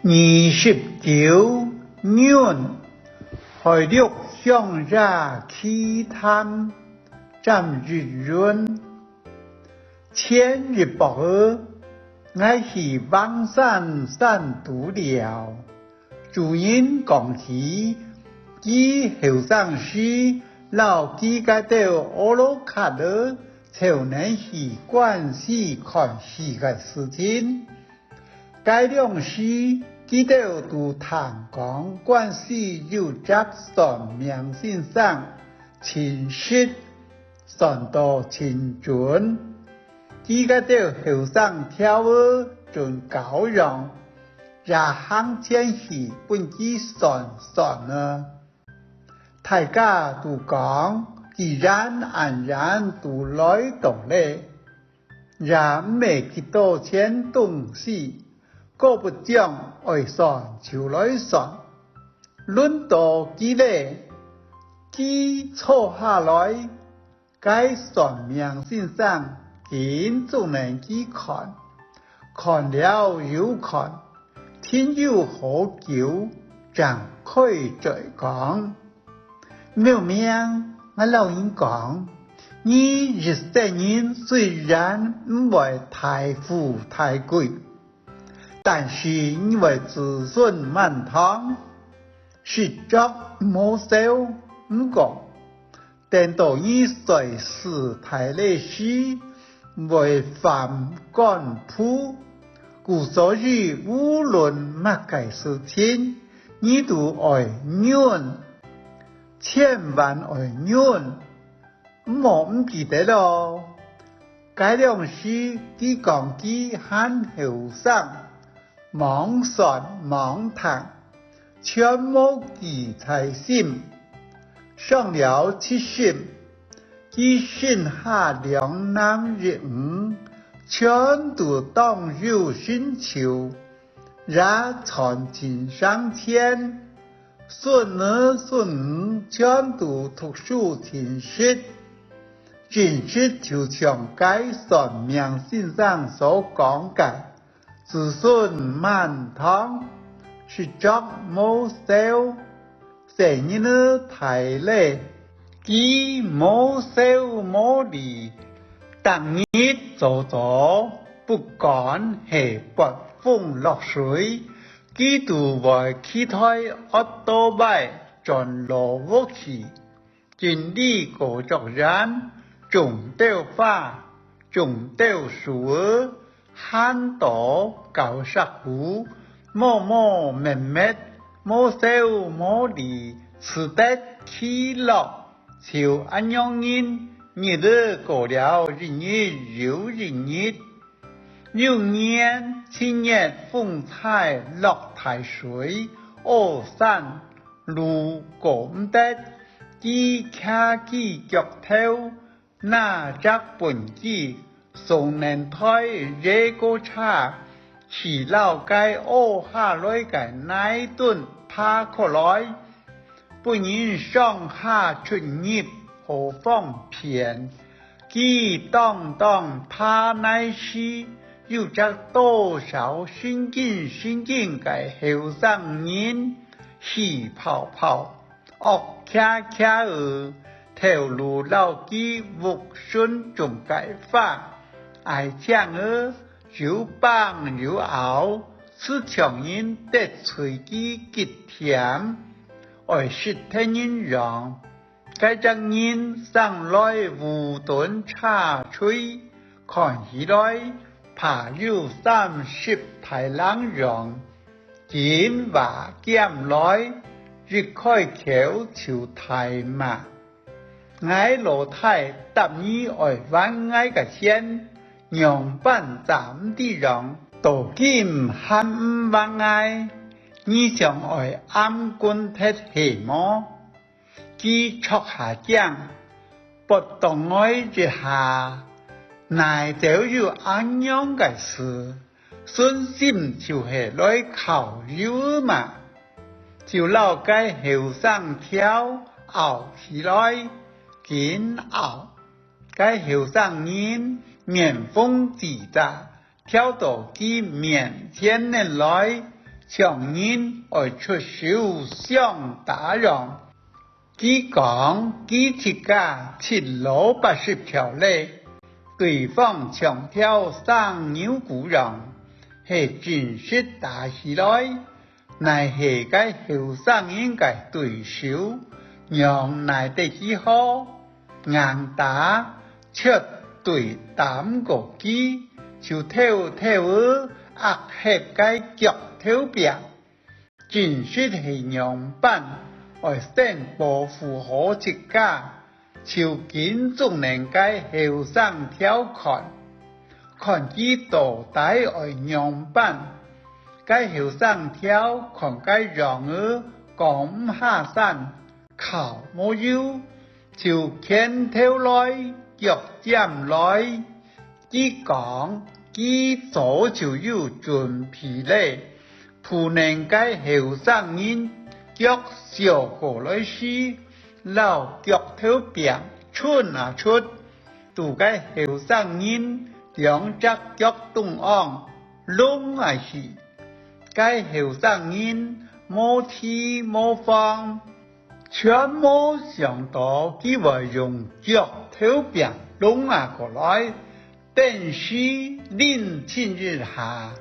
29年，海陆上下期探，占日润，千日薄荷，我是望山山独了，主人讲起，伊后生时老几个到俄罗卡的，就能是关系看事的事情。该两时，记得都谈讲关系有着算命先生，亲实算到亲准。几个到后生跳舞准高让，然行前时本机算呢。大家都讲，既然安然都来到了，然没几多钱东西。个不讲爱算就来算，轮到几嘞，几错下来，该算命先生见总能去看，看了又看，天有好久，展开再讲。meu命，我老人讲，你20年虽然唔会太富太贵。但是因为子孙满堂，是着冇少唔讲，等到你随时太累时，为犯干铺，故所以无论乜嘅事情，你都爱忍，千万爱忍，唔记得咯。该两时佢讲佢很后生。忙算忙谈，全无记才心。上了70，佢剩下2男1女，全都当入星球，然传进上天。孙儿孙女全都读书听识，真是就像该算命先生所讲嘅。子孙满堂，是着冇少，谁人呢太累，既冇少冇力，当日做做，不管系北风落水，既都为期待恶多拜转落屋企，尽力过作人，种豆花，种豆树儿。很多搞实户，默默默默，冇少冇力，吃得起乐，就安样人，日子过了日又日。6年7月风采落太水，恶山路过唔得，几卡几脚头，那只本机。送人胎热个茶，是老街屙下來嘅那頓趴過來，本人上下出入好方便，佢當趴那時，有着多少新經嘅後生人，喜泡泡，惡卡兒，頭路老機無順仲解法。愛將兒又棒又拗，此強人得隨機結甜，愛識聽人讓，該將人上來無頓茶吹，看起來怕有30太冷讓，見話減來，日開口就太麻，愛老太答你愛玩愛個先。娘班站的人都見很唔忘愛，你將愛暗棍踢起麼？佢戳下講，不當愛一下，乃就有安樣嘅事，信心就係來考慮嘛。就老街後生跳拗起來，見拗，該後生人。面風自在，跳到佢面前人來，上人爱出手相打让，佢講佢貼家780條例，對方強調生牛鼓讓，係正式打起來，乃係該後生應該對手，讓乃得幾好，硬打絕對擔過機，就跳壓合該腳跳表，正式係讓班。愛先保護好自家，朝見仲能該後生挑看佢到底愛讓班，該後生挑看該讓兒講下山，靠冇有，就牽跳來腳尖來，佢講佢早就有準備咧，不能該後生人。腳小過來時，老腳頭邊出，杜該後生人兩隻腳動昂，攏去，該後生人冇提冇放，全冇想到佢會用腳頭邊攏過來，但是臨近日下，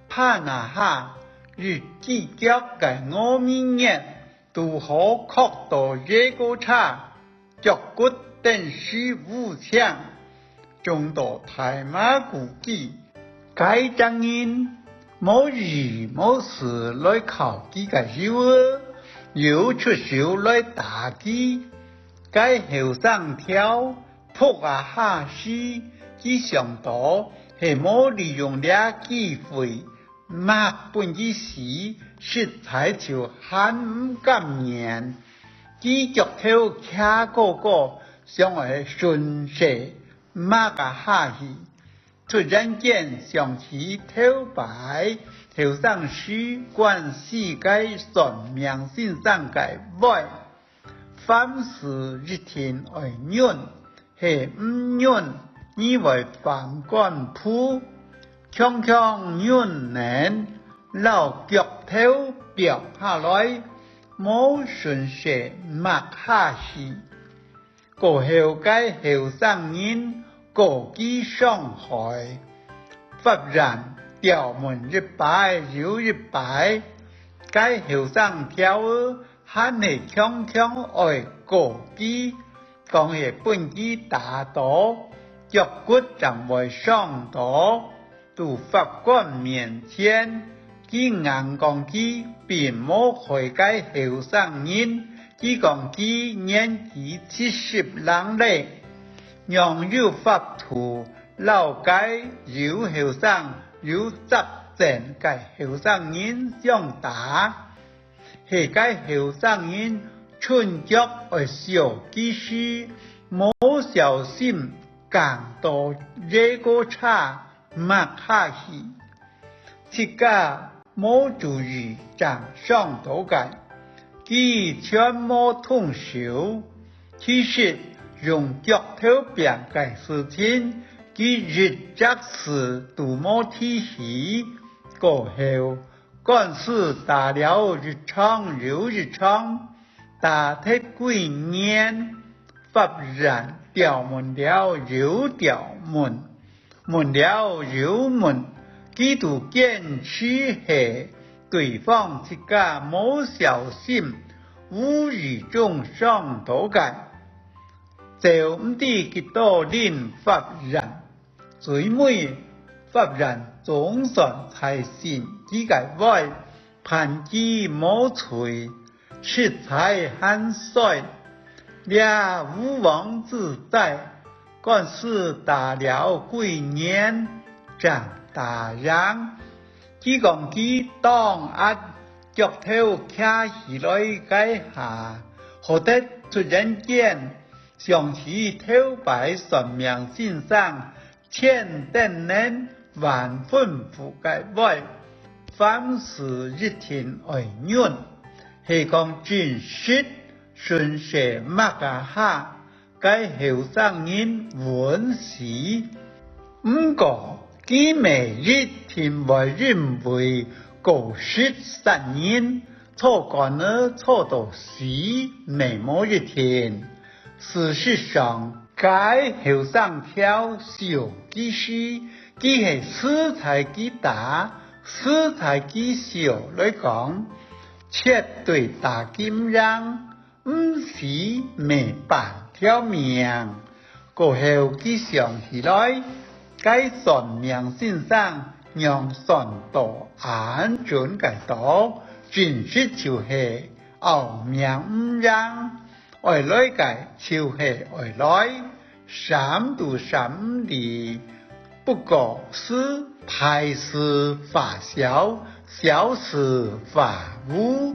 怕那下。日記腳嘅我明年都好確到這個差，腳骨等是無強，眾多大馬估計，該張人冇日冇事來考佢嘅手，又出手來打佢，該後生跳撲下時，佢想到係冇利用呢機會。馬本之時，實在就很唔甘願，佢腳頭卡個，想來順勢馬下去，突然間想起頭擺後生時關係該算命先生嘅話，凡事一天愛忍，係唔忍，以為反官譜。強忍能老腳頭掉下來，冇順勢抹下去。過後該後生人過機傷害，忽然掉門一擺又一擺，該後生跳還係強愛過機，講係本機打倒，腳骨仲會傷到。到法官面前，佢硬講佢並冇害該後生人，佢講佢年紀70郎咧，讓有法度老該有後生有責任該後生人想打，係該後生人春腳愛小機時冇小心，càng到這個差。抹下去，自家冇注意掌上頭嘅，佢全冇動手。其實用腳頭邊嘅事情，佢日則事都冇提起。過後，官司打了日長又日長，打得幾年，忽然掉門了又掉門。門了又門，佢都堅持係對方自家冇小心，無意中傷到嘅，就唔知幾多年法人，最尾法人總算才信佢嘅話，判佢冇罪，實在很衰，也無妄自在。官司打了幾年，長大人，佢講佢當壓腳頭卡起來解下，後得突然間想起頭擺算命先生千等人萬吩咐嘅話，凡事一天愛忍，係講真實順勢抹下。該後生人穩時，不過佢每日聽我認為93年，错过了错到10美某一天。事实上，该后上条小技师，既系史才几大，史才几小来讲，绝对大金人，唔是没半条命。过后佢想起来，该算命先生让算到安准嘅道，真实就是后命唔让，外来嘅就是外来，3度3厘，不过是排斥法小，小事法无。